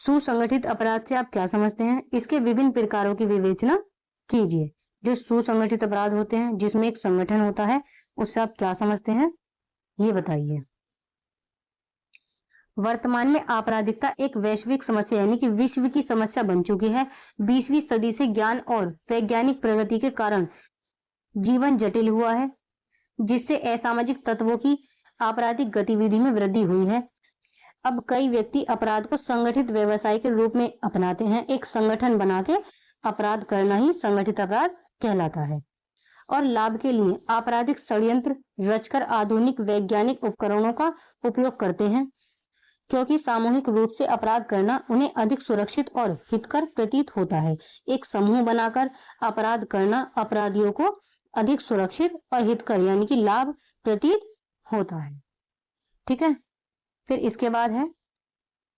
सुसंगठित अपराध से आप क्या समझते हैं? इसके विभिन्न प्रकारों की विवेचना कीजिए। जो सुसंगठित अपराध होते हैं जिसमें एक संगठन होता है, उससे आप क्या समझते हैं, ये बताइए। वर्तमान में आपराधिकता एक वैश्विक समस्या यानी कि विश्व की समस्या बन चुकी है। 20वीं सदी से ज्ञान और वैज्ञानिक प्रगति के कारण जीवन जटिल हुआ है, जिससे असामाजिक तत्वों की आपराधिक गतिविधि में वृद्धि हुई है। अब कई व्यक्ति अपराध को संगठित व्यवसाय के रूप में अपनाते हैं। एक संगठन बना के अपराध करना ही संगठित अपराध कहलाता है और लाभ के लिए आपराधिक षड्यंत्र रचकर आधुनिक वैज्ञानिक उपकरणों का उपयोग करते हैं, क्योंकि सामूहिक रूप से अपराध करना उन्हें अधिक सुरक्षित और हितकर प्रतीत होता है। एक समूह बनाकर अपराध करना अपराधियों को अधिक सुरक्षित और हितकर यानी कि लाभ प्रतीत होता है। ठीक है, फिर इसके बाद है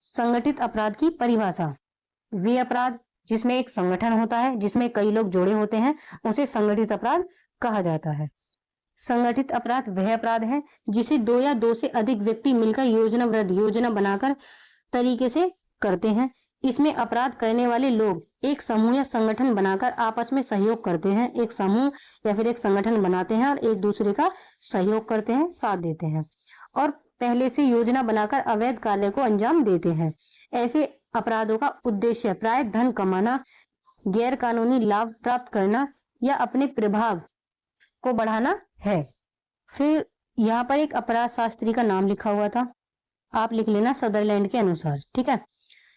संगठित अपराध की परिभाषा। वे अपराध जिसमें एक संगठन होता है, जिसमें कई लोग जुड़े होते हैं, उसे संगठित अपराध कहा जाता है। संगठित अपराध वह अपराध है जिसे दो या दो से अधिक व्यक्ति मिलकर योजना बनाकर तरीके से करते हैं। इसमें अपराध करने वाले लोग एक समूह या संगठन बनाकर आपस में सहयोग करते हैं। एक समूह या फिर एक संगठन बनाते हैं और एक दूसरे का सहयोग करते हैं, साथ देते हैं और पहले से योजना बनाकर अवैध कार्य को अंजाम देते हैं। ऐसे अपराधों का उद्देश्य प्राय धन कमाना, गैर कानूनी लाभ प्राप्त करना या अपने प्रभाव को बढ़ाना है। फिर यहाँ पर एक अपराध शास्त्री का नाम लिखा हुआ था, आप लिख लेना सदरलैंड के अनुसार। ठीक है,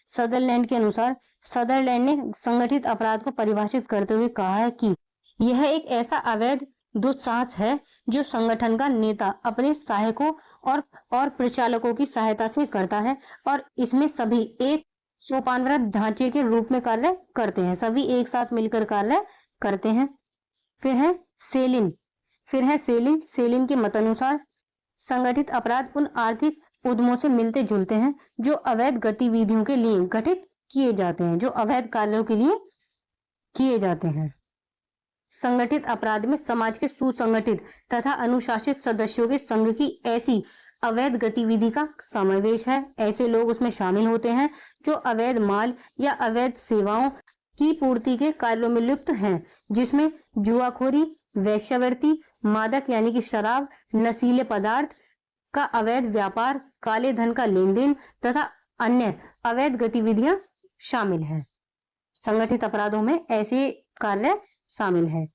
सदरलैंड के अनुसार सदरलैंड ने संगठित अपराध को परिभाषित करते हुए कहा है कि यह एक ऐसा अवैध दुस्साहस है जो संगठन का नेता अपने सहायकों और प्रचालकों की सहायता से करता है और इसमें सभी एक सोपानबद्ध ढांचे के रूप में कार्य करते हैं, सभी एक साथ मिलकर कार्य करते हैं। फिर है सेलिन के मत अनुसार संगठित अपराध उन आर्थिक उद्यमों से मिलते जुलते हैं जो अवैध गतिविधियों के लिए गठित किए जाते हैं, जो अवैध कार्यों के लिए किए जाते हैं। संगठित अपराध में समाज के सुसंगठित तथा अनुशासित सदस्यों के संघ की ऐसी अवैध गतिविधि का समावेश है। ऐसे लोग उसमें शामिल होते हैं जो अवैध माल या अवैध सेवाओं की पूर्ति के कार्यों में लिप्त हैं, जिसमें जुआखोरी, वेश्यावृत्ति, मादक यानी कि शराब, नशीले पदार्थ का अवैध व्यापार, काले धन का लेन देन तथा अन्य अवैध गतिविधियां शामिल हैं। संगठित अपराधों में ऐसे कार्य शामिल है।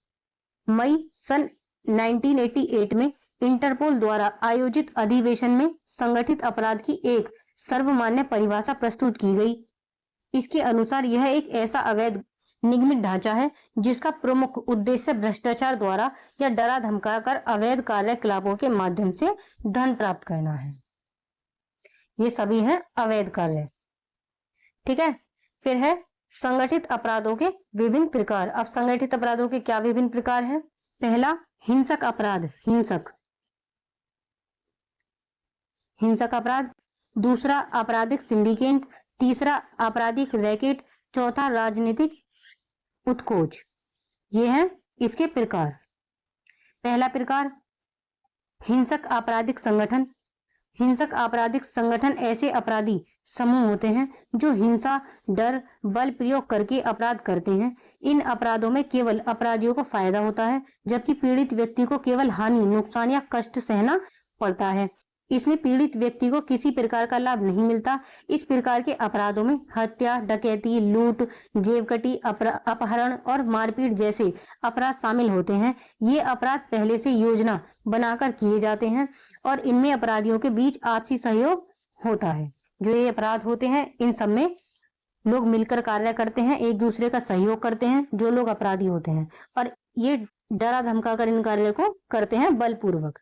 मई सन 1988 में इंटरपोल द्वारा आयोजित अधिवेशन में संगठित अपराध की एक सर्वमान्य परिभाषा प्रस्तुत की गई। इसके अनुसार यह एक ऐसा अवैध निगमित ढांचा है जिसका प्रमुख उद्देश्य भ्रष्टाचार द्वारा या डरा धमकाकर अवैध कार्यकलापों के माध्यम से धन प्राप्त करना है। ये सभी हैं अवैध कार्य। ठीक है, फिर है संगठित अपराधों के विभिन्न प्रकार। अब संगठित अपराधों के क्या विभिन्न प्रकार हैं? पहला हिंसक अपराध, हिंसक अपराध। दूसरा आपराधिक सिंडिकेट। तीसरा आपराधिक रैकेट। चौथा राजनीतिक उत्कोच। ये हैं इसके प्रकार। पहला प्रकार हिंसक आपराधिक संगठन। हिंसक आपराधिक संगठन ऐसे अपराधी समूह होते हैं जो हिंसा, डर, बल प्रयोग करके अपराध करते हैं। इन अपराधों में केवल अपराधियों को फायदा होता है, जबकि पीड़ित व्यक्ति को केवल हानि, नुकसान या कष्ट सहना पड़ता है। इसमें पीड़ित व्यक्ति को किसी प्रकार का लाभ नहीं मिलता। इस प्रकार के अपराधों में हत्या, डकैती, लूट, जेबकटी, अपहरण और मारपीट जैसे अपराध शामिल होते हैं। ये अपराध पहले से योजना बनाकर किए जाते हैं और इनमें अपराधियों के बीच आपसी सहयोग होता है। जो ये अपराध होते हैं इन सब में लोग मिलकर कार्य करते हैं, एक दूसरे का सहयोग करते हैं जो लोग अपराधी होते हैं, और ये डरा धमकाकर इन कार्य को करते हैं बलपूर्वक।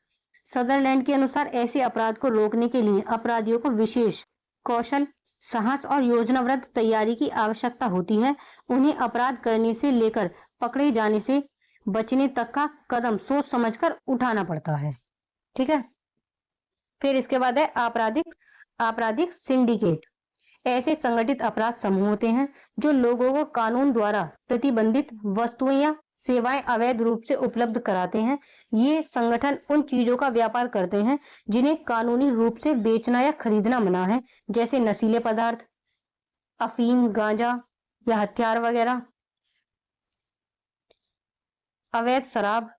सदरलैंड के अनुसार ऐसे अपराध को रोकने के लिए अपराधियों को विशेष कौशल, साहस और योजनाबद्ध तैयारी की आवश्यकता होती है। उन्हें अपराध करने से लेकर पकड़े जाने से बचने तक का कदम सोच समझकर उठाना पड़ता है। ठीक है, फिर इसके बाद है आपराधिक सिंडिकेट। ऐसे संगठित अपराध समूह होते हैं जो लोगों को कानून द्वारा प्रतिबंधित वस्तुएं या सेवाएं अवैध रूप से उपलब्ध कराते हैं। ये संगठन उन चीजों का व्यापार करते हैं जिन्हें कानूनी रूप से बेचना या खरीदना मना है, जैसे नशीले पदार्थ, अफीम, गांजा या हथियार वगैरह, अवैध शराब,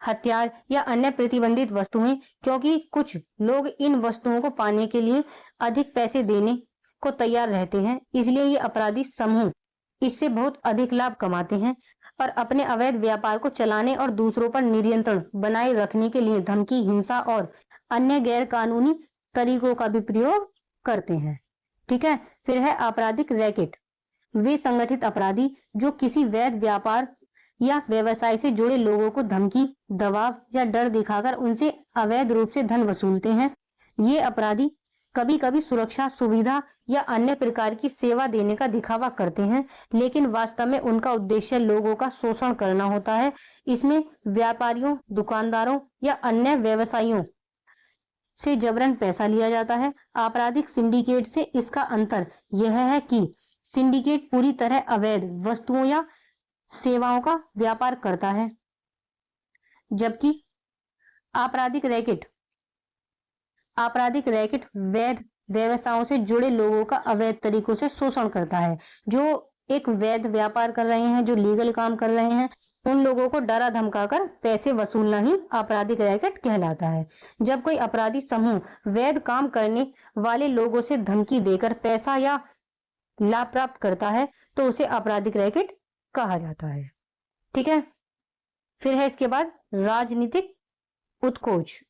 हथियार या अन्य प्रतिबंधित वस्तुएं, क्योंकि कुछ लोग इन वस्तुओं को पाने के लिए अधिक पैसे देने को तैयार रहते हैं, इसलिए ये अपराधी समूह इससे बहुत अधिक लाभ कमाते हैं और अपने अवैध व्यापार को चलाने और दूसरों पर नियंत्रण बनाए रखने के लिए धमकी, हिंसा और अन्य गैर कानूनी तरीकों का भी प्रयोग करते हैं। ठीक है। फिर है आपराधिक रैकेट। वे संगठित अपराधी जो किसी वैध व्यापार या व्यवसाय से जुड़े लोगों को धमकी, दबाव या डर दिखाकर उनसे अवैध रूप से धन वसूलते हैं। ये अपराधी कभी कभी सुरक्षा, सुविधा या अन्य प्रकार की सेवा देने का दिखावा करते हैं, लेकिन वास्तव में उनका उद्देश्य लोगों का शोषण करना होता है। इसमें व्यापारियों, दुकानदारों या अन्य व्यवसायियों से जबरन पैसा लिया जाता है। आपराधिक सिंडिकेट से इसका अंतर यह है कि सिंडिकेट पूरी तरह अवैध वस्तुओं या सेवाओं का व्यापार करता है, जबकि आपराधिक रैकेट वैध व्यवसायों से जुड़े लोगों का अवैध तरीकों से शोषण करता है। जो एक वैध व्यापार कर रहे हैं, जो लीगल काम कर रहे हैं, उन लोगों को डरा धमकाकर पैसे वसूलना ही आपराधिक रैकेट कहलाता है। जब कोई अपराधी समूह वैध काम करने वाले लोगों से धमकी देकर पैसा या लाभ प्राप्त करता है तो उसे आपराधिक रैकेट कहा जाता है। ठीक है। फिर है इसके बाद राजनीतिक उत्कोच।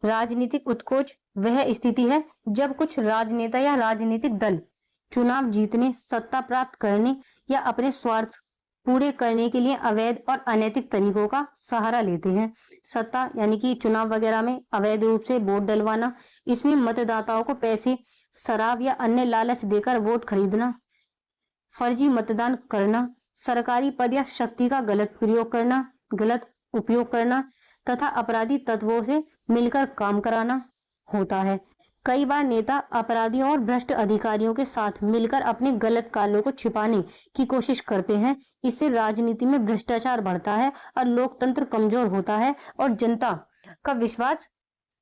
राजनीतिक उत्कोच वह स्थिति है जब कुछ राजनेता या राजनीतिक दल चुनाव जीतने, सत्ता प्राप्त करने या अपने स्वार्थ पूरे करने के लिए अवैध और अनैतिक तरीकों का सहारा लेते हैं। सत्ता यानी कि चुनाव वगैरह में अवैध रूप से वोट डलवाना, इसमें मतदाताओं को पैसे, शराब या अन्य लालच देकर वोट खरीदना, फर्जी मतदान करना, सरकारी पद या शक्ति का गलत उपयोग करना तथा अपराधी तत्वों से मिलकर काम कराना होता है। कई बार नेता अपराधियों और भ्रष्ट अधिकारियों के साथ मिलकर अपने गलत कार्यों को छिपाने की कोशिश करते हैं। इससे राजनीति में भ्रष्टाचार बढ़ता है और लोकतंत्र कमजोर होता है और जनता का विश्वास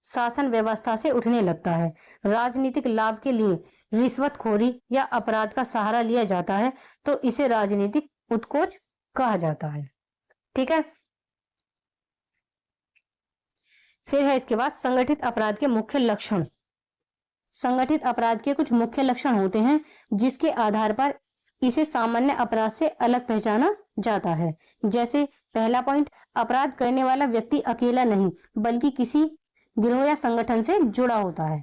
शासन व्यवस्था से उठने लगता है। राजनीतिक लाभ के लिए रिश्वतखोरी या अपराध का सहारा लिया जाता है तो इसे राजनीतिक उत्कोच कहा जाता है। ठीक है। फिर है इसके बाद संगठित अपराध के मुख्य लक्षण। संगठित अपराध के कुछ मुख्य लक्षण होते हैं जिसके आधार पर इसे सामान्य अपराध से अलग पहचाना जाता है। जैसे पहला पॉइंट, अपराध करने वाला व्यक्ति अकेला नहीं बल्कि किसी गिरोह या संगठन से जुड़ा होता है।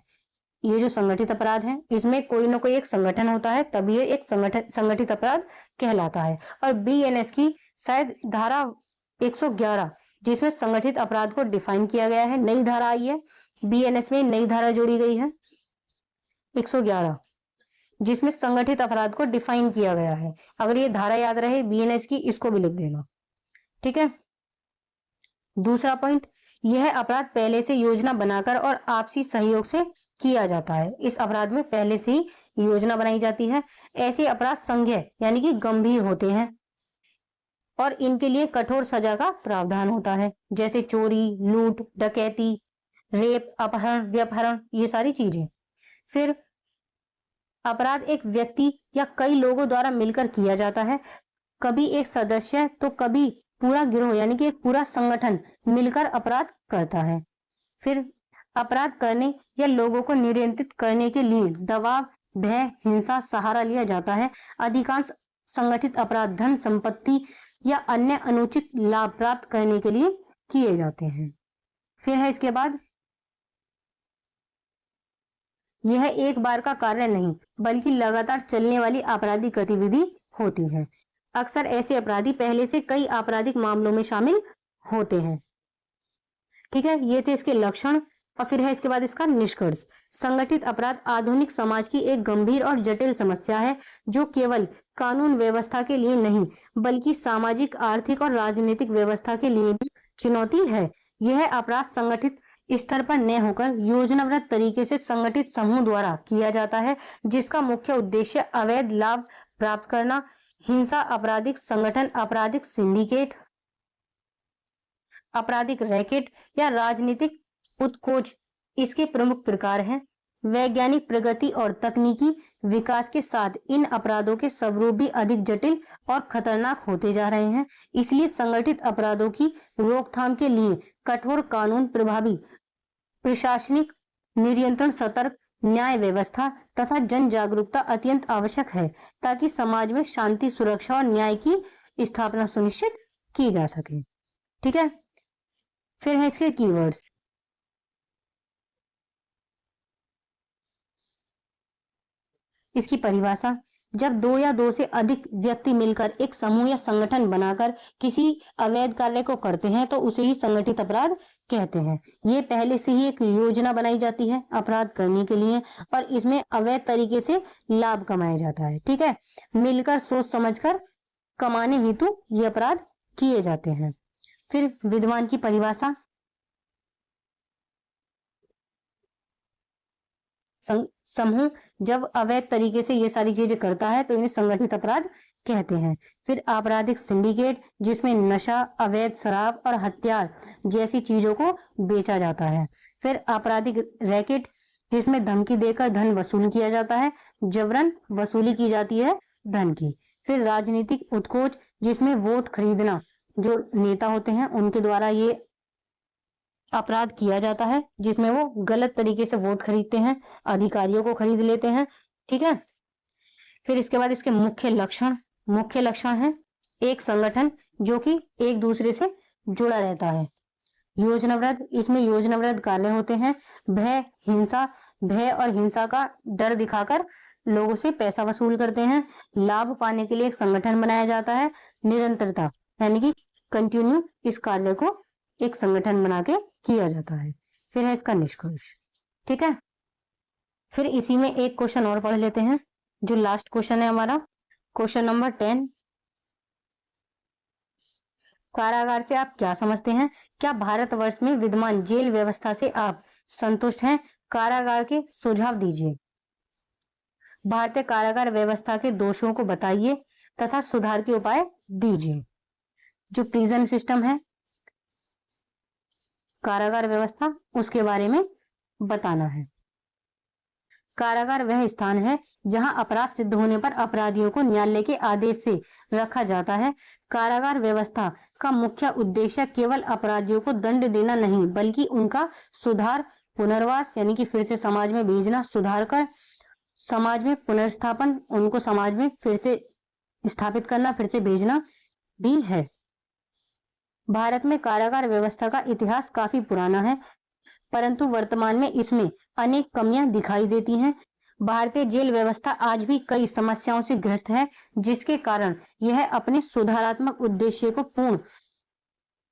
ये जो संगठित अपराध है इसमें कोई ना कोई एक संगठन होता है, तभी ये एक संगठित अपराध कहलाता है। और बीएनएस की शायद धारा 111 जिसमें संगठित अपराध को डिफाइन किया गया है, नई धारा आई है बीएनएस में, नई धारा जोड़ी गई है 111 जिसमें संगठित अपराध को डिफाइन किया गया है। अगर ये धारा याद रहे बीएनएस की, इसको भी लिख देना। ठीक है। दूसरा पॉइंट, यह अपराध पहले से योजना बनाकर और आपसी सहयोग से किया जाता है। इस अपराध में पहले से ही योजना बनाई जाती है। ऐसे अपराध संज्ञेय यानी कि गंभीर होते हैं और इनके लिए कठोर सजा का प्रावधान होता है, जैसे चोरी, लूट, डकैती, रेप, अपहरण, व्यपहरण, ये सारी चीजें। फिर अपराध एक व्यक्ति या कई लोगों द्वारा मिलकर किया जाता है, कभी एक सदस्य तो कभी पूरा गिरोह यानी कि एक पूरा संगठन मिलकर अपराध करता है। फिर अपराध करने या लोगों को नियंत्रित करने के लिए दबाव, भय, हिंसा सहारा लिया जाता है। अधिकांश संगठित अपराध धन, संपत्ति या अन्य अनुचित लाभ प्राप्त करने के लिए किए जाते हैं। फिर है इसके बाद, यह एक बार का कार्य नहीं बल्कि लगातार चलने वाली आपराधिक गतिविधि होती है। अक्सर ऐसे अपराधी पहले से कई आपराधिक मामलों में शामिल होते हैं। ठीक है, ये थे इसके लक्षण। और फिर है इसके बाद इसका निष्कर्ष। संगठित अपराध आधुनिक समाज की एक गंभीर और जटिल समस्या है जो केवल कानून व्यवस्था के लिए नहीं बल्कि सामाजिक, आर्थिक और राजनीतिक व्यवस्था के लिए भी चुनौती है। यह अपराध संगठित स्तर पर न होकर योजनाबद्ध तरीके से संगठित समूह द्वारा किया जाता है जिसका मुख्य उद्देश्य अवैध लाभ प्राप्त करना। हिंसा, आपराधिक संगठन, आपराधिक सिंडिकेट, आपराधिक रैकेट या राजनीतिक उत्कोच इसके प्रमुख प्रकार हैं। वैज्ञानिक प्रगति और तकनीकी विकास के साथ इन अपराधों के स्वरूप भी अधिक जटिल और खतरनाक होते जा रहे हैं। इसलिए संगठित अपराधों की रोकथाम के लिए कठोर कानून, प्रभावी प्रशासनिक नियंत्रण, सतर्क न्याय व्यवस्था तथा जन जागरूकता अत्यंत आवश्यक है, ताकि समाज में शांति, सुरक्षा और न्याय की स्थापना सुनिश्चित की जा सके। ठीक है, फिर है इसके कीवर्ड्स। इसकी परिभाषा, जब दो या दो से अधिक व्यक्ति मिलकर एक समूह या संगठन बनाकर किसी अवैध कार्य को करते हैं तो उसे ही संगठित अपराध कहते हैं। ये पहले से ही एक योजना बनाई जाती है अपराध करने के लिए और इसमें अवैध तरीके से लाभ कमाया जाता है। ठीक है, मिलकर सोच समझकर कमाने हेतु ये अपराध किए जाते हैं। फिर विद्वान की परिभाषा, समूह जब अवैध तरीके से ये सारी चीजें करता है तो इन्हें संगठित अपराध कहते हैं। फिर आपराधिक सिंडिकेट, जिसमें नशा, अवैध शराब और हथियार जैसी चीजों को बेचा जाता है। फिर आपराधिक रैकेट, जिसमें धमकी देकर धन वसूल किया जाता है, जबरन वसूली की जाती है धन की। फिर राजनीतिक उत्कोच, जिसमें वोट खरीदना, जो नेता होते हैं उनके द्वारा ये अपराध किया जाता है, जिसमें वो गलत तरीके से वोट खरीदते हैं, अधिकारियों को खरीद लेते हैं। ठीक है, फिर इसके बाद इसके मुख्य लक्षण है एक संगठन जो कि एक दूसरे से जुड़ा रहता है। योजनाबद्ध, इसमें योजनाबद्ध कार्य होते हैं। भय और हिंसा का डर दिखाकर लोगों से पैसा वसूल करते हैं। लाभ पाने के लिए एक संगठन बनाया जाता है। निरंतरता यानी कि कंटिन्यू, इस कार्य को एक संगठन बना के किया जाता है। फिर है इसका निष्कर्ष। ठीक है, फिर इसी में एक क्वेश्चन और पढ़ लेते हैं, जो लास्ट क्वेश्चन है हमारा, क्वेश्चन नंबर 10। कारागार से आप क्या समझते हैं? क्या भारतवर्ष में विद्यमान जेल व्यवस्था से आप संतुष्ट हैं? कारागार के सुझाव दीजिए। भारतीय कारागार व्यवस्था के दोषों को बताइए तथा सुधार के उपाय दीजिए। जो प्रिजन सिस्टम है, कारागार व्यवस्था, उसके बारे में बताना है। कारागार वह स्थान है जहां अपराध सिद्ध होने पर अपराधियों को न्यायालय के आदेश से रखा जाता है। कारागार व्यवस्था का मुख्य उद्देश्य केवल अपराधियों को दंड देना नहीं, बल्कि उनका सुधार, पुनर्वास यानी कि फिर से समाज में भेजना, सुधार कर समाज में पुनर्स्थापन, उनको समाज में फिर से स्थापित करना, फिर से भेजना भी है। भारत में कारागार व्यवस्था का इतिहास काफी पुराना है, परंतु वर्तमान में इसमें अनेक कमियां दिखाई देती हैं। भारतीय जेल व्यवस्था आज भी कई समस्याओं से ग्रस्त है, जिसके कारण यह अपने सुधारात्मक उद्देश्य को पूर्ण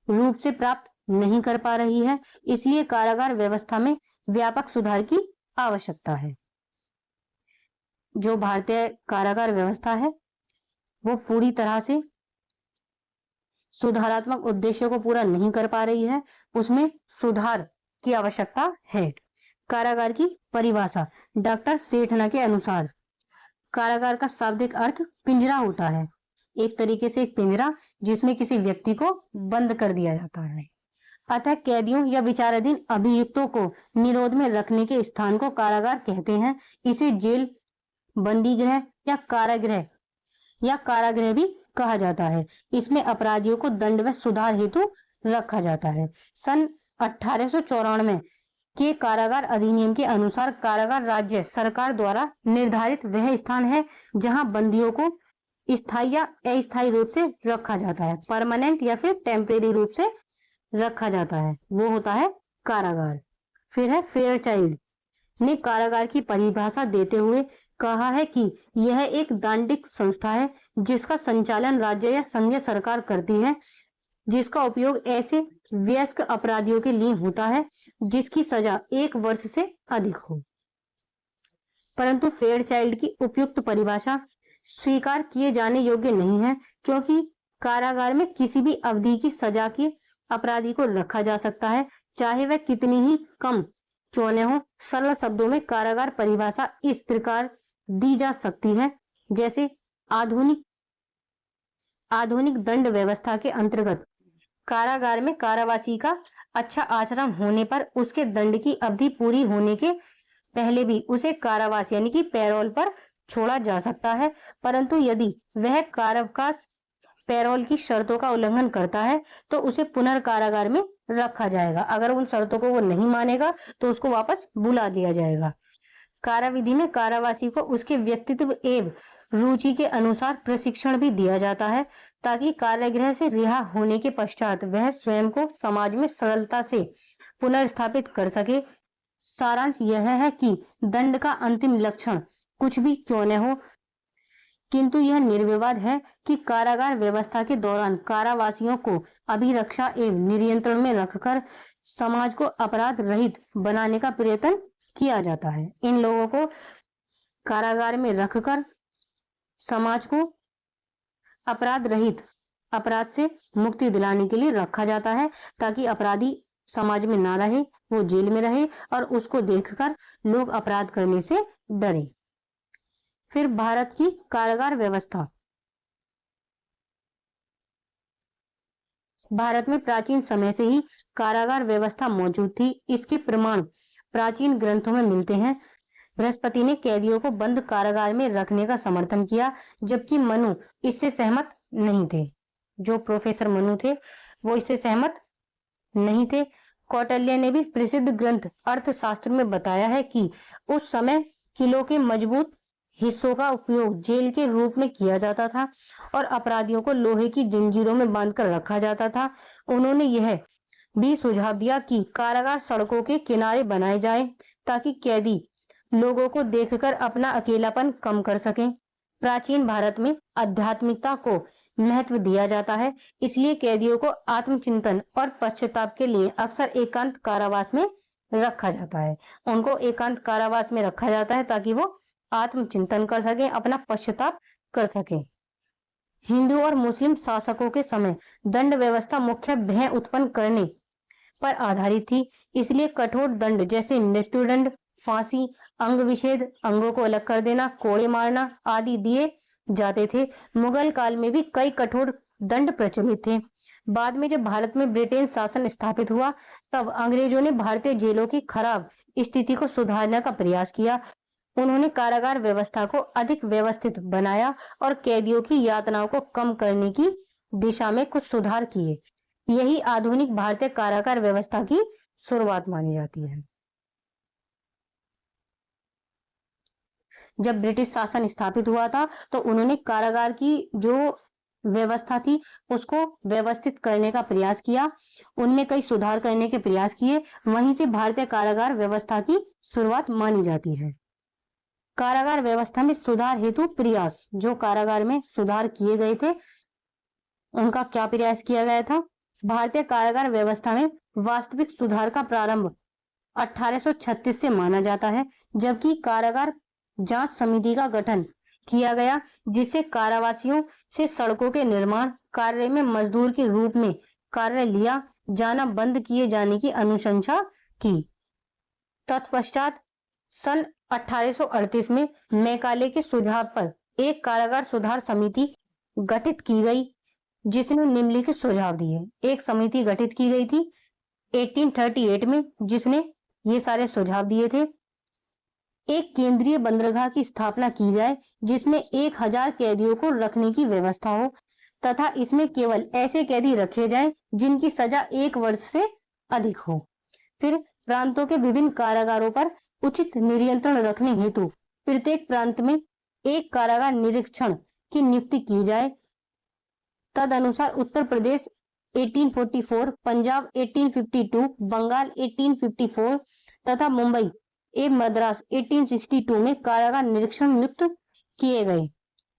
रूप से प्राप्त नहीं कर पा रही है। इसलिए कारागार व्यवस्था में व्यापक सुधार की आवश्यकता है। जो भारतीय कारागार व्यवस्था है वो पूरी तरह से सुधारात्मक उद्देश्यों को पूरा नहीं कर पा रही है, उसमें सुधार की आवश्यकता है। कारागार की परिभाषा, डॉक्टर सेठना के अनुसार कारागार का शाब्दिक अर्थ पिंजरा होता है। एक तरीके से एक पिंजरा जिसमें किसी व्यक्ति को बंद कर दिया जाता है। अतः कैदियों या विचाराधीन अभियुक्तों को निरोध में रखने के स्थान को कारागार कहते हैं। इसे जेल, बंदी गृह या कारागृह भी कहा जाता है। इसमें अपराधियों को दंड व सुधार हेतु रखा जाता है। सन 1894 के कारागार अधिनियम के अनुसार कारागार राज्य सरकार द्वारा निर्धारित वह स्थान है जहां बंदियों को स्थायी या अस्थायी रूप से रखा जाता है। परमानेंट या फिर टेम्परेरी रूप से रखा जाता है, वो होता है कारागार। फिर है फेयरचाइल्ड ने कारागार की परिभाषा देते हुए कहा है कि यह एक दंडिक संस्था है जिसका संचालन राज्य या संघीय सरकार करती है, जिसका उपयोग ऐसे वयस्क अपराधियों के लिए होता है जिसकी सजा 1 वर्ष से अधिक हो। परंतु फेयरचाइल्ड की उपयुक्त परिभाषा स्वीकार किए जाने योग्य नहीं है, क्योंकि कारागार में किसी भी अवधि की सजा के अपराधी को रखा जा सकता है, चाहे वह कितनी ही कम क्यों न हो। सरल शब्दों में कारागार परिभाषा इस प्रकार दी जा सकती है, जैसे आधुनिक दंड व्यवस्था के अंतर्गत कारागार में कारावासी का अच्छा आचरण होने पर उसके दंड की अवधि पूरी होने के पहले भी उसे कारावास यानी कि पैरोल पर छोड़ा जा सकता है, परंतु यदि वह कारावास पैरोल की शर्तों का उल्लंघन करता है तो उसे पुनर्कारागार में रखा जाएगा। अगर उन शर्तों को वो नहीं मानेगा तो उसको वापस बुला दिया जाएगा। काराविधि में कारावासी को उसके व्यक्तित्व एवं रुचि के अनुसार प्रशिक्षण भी दिया जाता है, ताकि कारागृह से रिहा होने के पश्चात वह स्वयं को समाज में सरलता से पुनर्स्थापित कर सके। सारांश यह है कि दंड का अंतिम लक्षण कुछ भी क्यों न हो, किंतु यह निर्विवाद है कि कारागार व्यवस्था के दौरान कारावासियों को अभिरक्षा एवं नियंत्रण में रखकर समाज को अपराध रहित बनाने का प्रयत्न किया जाता है। इन लोगों को कारागार में रखकर समाज को अपराध रहित, अपराध से मुक्ति दिलाने के लिए रखा जाता है, ताकि अपराधी समाज में ना रहे, वो जेल में रहे और उसको देखकर लोग अपराध करने से डरे। फिर भारत की कारागार व्यवस्था। भारत में प्राचीन समय से ही कारागार व्यवस्था मौजूद थी। इसके प्रमाण प्राचीन ग्रंथों में मिलते हैं। बृहस्पति ने कैदियों को बंद कारागार में रखने का समर्थन किया, जबकि मनु इससे सहमत नहीं थे। जो प्रोफेसर मनु थे वो इससे सहमत नहीं थे। कौटिल्य ने भी प्रसिद्ध ग्रंथ अर्थशास्त्र में बताया है कि उस समय किलों के मजबूत हिस्सों का उपयोग जेल के रूप में किया जाता था और अपराधियों को लोहे की जंजीरों में बांधकर रखा जाता था। उन्होंने यह भी सुझाव दिया कि कारागार सड़कों के किनारे बनाए जाए, ताकि कैदी लोगों को देखकर अपना अकेलापन कम कर सकें। प्राचीन भारत में आध्यात्मिकता को महत्व दिया जाता है, इसलिए कैदियों को आत्मचिंतन और पश्चाताप के लिए अक्सर एकांत कारावास में रखा जाता है। उनको एकांत कारावास में रखा जाता है ताकि वो आत्मचिंतन कर सके, अपना पश्चाताप कर सके। हिंदू और मुस्लिम शासकों के समय दंड व्यवस्था मुख्य भय उत्पन्न करने पर आधारित थी, इसलिए कठोर दंड जैसे मृत्युदंड, फांसी, अंग विच्छेद, अंगों को अलग कर देना, कोड़े मारना आदि दिए जाते थे। मुगल काल में भी कई कठोर दंड प्रचलित थे। बाद में जब भारत में ब्रिटेन शासन स्थापित हुआ, तब अंग्रेजों ने भारतीय जेलों की खराब स्थिति को सुधारने का प्रयास किया। उन्होंने कारागार व्यवस्था को अधिक व्यवस्थित बनाया और कैदियों की यातनाओं को कम करने की दिशा में कुछ सुधार किए। यही आधुनिक भारतीय कारागार व्यवस्था की शुरुआत मानी जाती है। जब ब्रिटिश शासन स्थापित हुआ था तो उन्होंने कारागार की जो व्यवस्था थी उसको व्यवस्थित करने का प्रयास किया, उनमें कई सुधार करने के प्रयास किए। वहीं से भारतीय कारागार व्यवस्था की शुरुआत मानी जाती है। कारागार व्यवस्था में सुधार हेतु प्रयास, जो कारागार में सुधार किए गए थे उनका क्या प्रयास किया गया था। भारतीय कारागार व्यवस्था में वास्तविक सुधार का प्रारंभ 1836 से माना जाता है, जबकि कारागार जांच समिति का गठन किया गया, जिससे कारावासियों से सड़कों के निर्माण कार्य में मजदूर के रूप में कार्य लिया जाना बंद किए जाने की अनुशंसा की। तत्पश्चात सन 1838 में मैकाले के सुझाव पर एक कारागार सुधार समिति गठित की गई, जिसने निम्नलिखित सुझाव दिए। एक समिति गठित की गई थी 1838 में, जिसने ये सारे सुझाव दिए थे। एक केंद्रीय बंदरगाह की स्थापना की जाए, जिसमें 1000 कैदियों को रखने की व्यवस्था हो, तथा इसमें केवल ऐसे कैदी रखे जाएं जिनकी सजा 1 वर्ष से अधिक हो। फिर प्रांतों के विभिन्न कारागारों पर उचित नियंत्रण रखने हेतु प्रत्येक प्रांत में एक कारागार निरीक्षण की नियुक्ति की जाए। तद अनुसार उत्तर प्रदेश 1844, पंजाब 1852, बंगाल 1854 तथा मुंबई एवं मद्रास 1862 में कारागार निरीक्षण नियुक्त किए गए।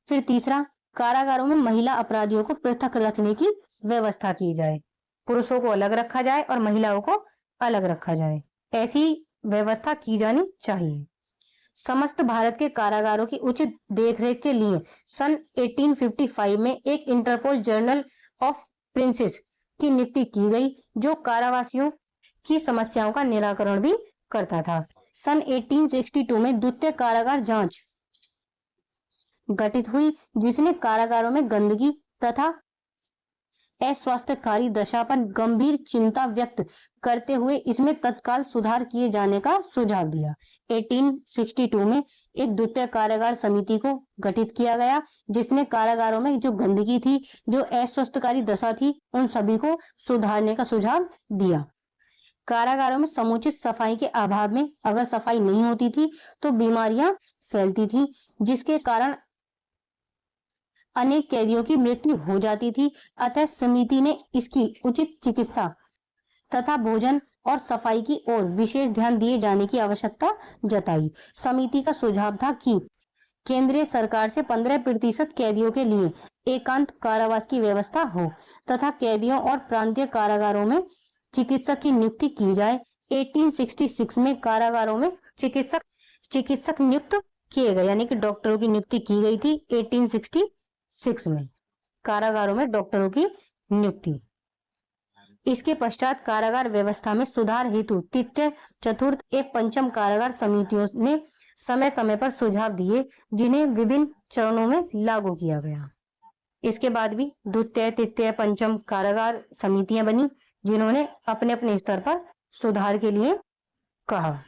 फिर तीसरा, कारागारों में महिला अपराधियों को पृथक रखने की व्यवस्था की जाए। पुरुषों को अलग रखा जाए और महिलाओं को अलग रखा जाए, ऐसी व्यवस्था की जानी चाहिए। समस्त भारत के कारागारों की उचित देखरेख के लिए सन 1855 में एक इंटरपोल जर्नल ऑफ प्रिंसेस की नियुक्ति की गई, जो कारावासियों की समस्याओं का निराकरण भी करता था। सन 1862 में द्वितीय कारागार जांच गठित हुई, जिसने कारागारों में गंदगी तथा अस्वास्थ्यकारी दशा पर गंभीर चिंता व्यक्त करते हुए इसमें तत्काल सुधार किए जाने का सुझाव दिया। 1862 में एक द्वितीय कारागार समिति को गठित किया गया, जिसने कारागारों में जो गंदगी थी, जो अस्वास्थ्यकारी दशा थी, उन सभी को सुधारने का सुझाव दिया। कारागारों में समुचित सफाई के अभाव में अगर सफाई नहीं होती थी तो बीमारियां फैलती थी, जिसके कारण अनेक कैदियों की मृत्यु हो जाती थी। अतः समिति ने इसकी उचित चिकित्सा तथा भोजन और सफाई की ओर विशेष ध्यान दिए जाने की आवश्यकता जताई। समिति का सुझाव था कि केंद्रीय सरकार से 15% कैदियों के लिए एकांत कारावास की व्यवस्था हो तथा कैदियों और प्रांतीय कारागारों में चिकित्सक की नियुक्ति की जाए। 1866 में कारागारों में चिकित्सक नियुक्त किए गए, यानी कि डॉक्टरों की नियुक्ति की गई थी। 1866 में कारागारों में डॉक्टरों की नियुक्ति। इसके पश्चात कारागार व्यवस्था में सुधार हेतु तृतीय, चतुर्थ एवं पंचम कारागार समितियों ने समय समय पर सुझाव दिए, जिन्हें विभिन्न चरणों में लागू किया गया। इसके बाद भी द्वितीय, तृतीय, पंचम कारागार समितियां बनी, जिन्होंने अपने अपने स्तर पर सुधार के लिए कहा।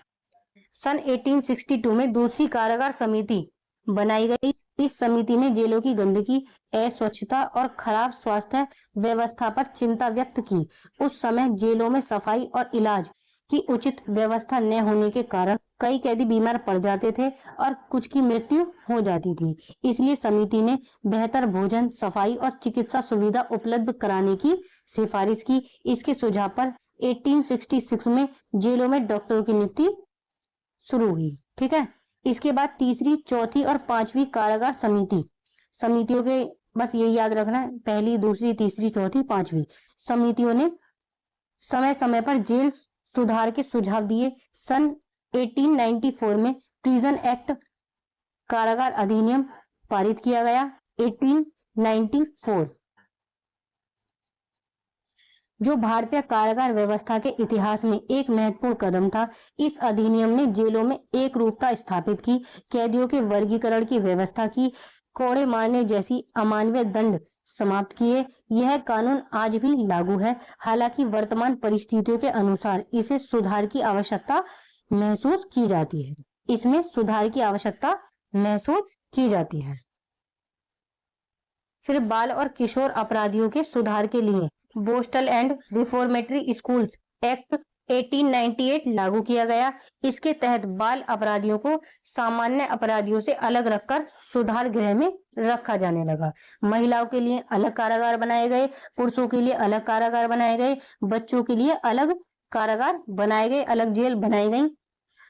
सन 1862 में दूसरी कारागार समिति बनाई गई। इस समिति ने जेलों की गंदगी, अस्वच्छता और खराब स्वास्थ्य व्यवस्था पर चिंता व्यक्त की। उस समय जेलों में सफाई और इलाज की उचित व्यवस्था न होने के कारण कई कैदी बीमार पड़ जाते थे और कुछ की मृत्यु हो जाती थी। इसलिए समिति ने बेहतर भोजन, सफाई और चिकित्सा सुविधा उपलब्ध कराने की सिफारिश की। इसके सुझाव पर 1866 में जेलों में डॉक्टरों की नियुक्ति शुरू हुई। ठीक है। इसके बाद तीसरी, चौथी और पांचवी कारागार समितियों के बस यही याद रखना है, पहली, दूसरी, तीसरी, चौथी, पांचवी समितियों ने समय समय पर जेल सुधार के सुझाव दिए। सन 1894 में प्रिजन एक्ट, कारागार अधिनियम पारित किया गया। 1894 जो भारतीय कारागार व्यवस्था के इतिहास में एक महत्वपूर्ण कदम था। इस अधिनियम ने जेलों में एक रूपता स्थापित की, कैदियों के वर्गीकरण की व्यवस्था की, कोड़े मारने जैसी अमानवीय दंड समाप्त किए। यह कानून आज भी लागू है। हालांकि वर्तमान परिस्थितियों के अनुसार इसे सुधार की आवश्यकता महसूस की जाती है। इसमें सुधार की आवश्यकता महसूस की जाती है। फिर बाल और किशोर अपराधियों के सुधार के लिए borstal and reformatory schools act 1898 लागू किया गया। इसके तहत बाल अपराधियों को सामान्य अपराधियों से अलग रखकर सुधार गृह में रखा जाने लगा। महिलाओं के लिए अलग कारागार बनाए गए, पुरुषों के लिए अलग कारागार बनाए गए, बच्चों के लिए अलग कारागार बनाए गए, अलग जेल बनाई गई।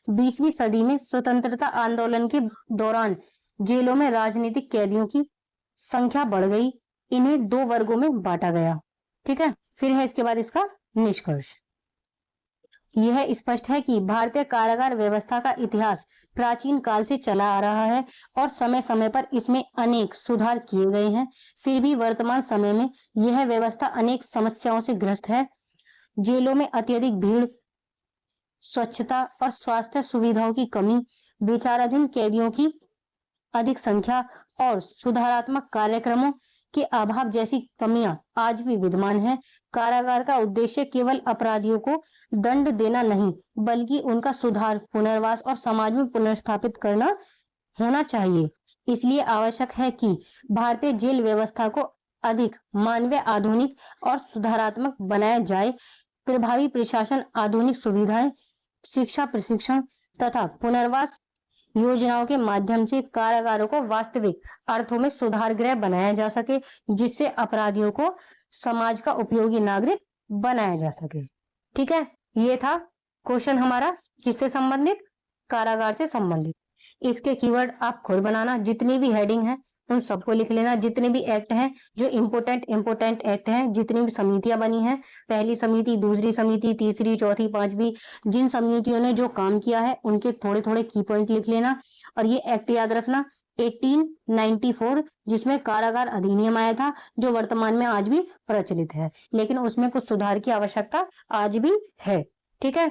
20वीं सदी में स्वतंत्रता आंदोलन के दौरान जेलों में राजनीतिक कैदियों की संख्या बढ़ गई। इन्हें 2 वर्गों में बांटा गया। ठीक है। फिर है इसके बाद इसका निष्कर्ष। यह स्पष्ट है कि भारतीय कारागार व्यवस्था का इतिहास प्राचीन काल से चला आ रहा है और समय समय पर इसमें अनेक सुधार किए गए हैं। फिर भी वर्तमान समय में यह व्यवस्था अनेक समस्याओं से ग्रस्त है। जेलों में अत्यधिक भीड़, स्वच्छता और स्वास्थ्य सुविधाओं की कमी, विचाराधीन कैदियों की अधिक संख्या और सुधारात्मक कार्यक्रमों के अभाव जैसी कमियां आज भी विद्यमान है। कारागार का उद्देश्य केवल अपराधियों को दंड देना नहीं, बल्कि उनका सुधार, पुनर्वास और समाज में पुनर्स्थापित करना होना चाहिए। इसलिए आवश्यक है कि भारतीय जेल व्यवस्था को अधिक मानवीय, आधुनिक और सुधारात्मक बनाया जाए। प्रभावी प्रशासन, आधुनिक सुविधाएं, शिक्षा, प्रशिक्षण तथा पुनर्वास योजनाओं के माध्यम से कारागारों को वास्तविक अर्थों में सुधार गृह बनाया जा सके, जिससे अपराधियों को समाज का उपयोगी नागरिक बनाया जा सके। ठीक है। ये था क्वेश्चन हमारा किससे संबंधित, कारागार से संबंधित। इसके कीवर्ड आप खुद बनाना, जितनी भी हेडिंग है उन सबको लिख लेना, जितने भी एक्ट हैं जो इम्पोर्टेंट एक्ट हैं, जितनी भी समितियां बनी हैं, पहली समिति, दूसरी समिति, तीसरी, चौथी, पांचवी, जिन समितियों ने जो काम किया है उनके थोड़े थोड़े की पॉइंट लिख लेना। और ये एक्ट याद रखना 1894, जिसमें कारागार अधिनियम आया था, जो वर्तमान में आज भी प्रचलित है, लेकिन उसमें कुछ सुधार की आवश्यकता आज भी है। ठीक है।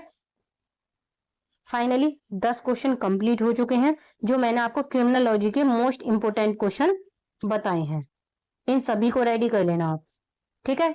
फाइनली 10 क्वेश्चन कंप्लीट हो चुके हैं, जो मैंने आपको क्रिमिनोलॉजी के मोस्ट इंपोर्टेंट क्वेश्चन बताए हैं। इन सभी को रेडी कर लेना आप। ठीक है।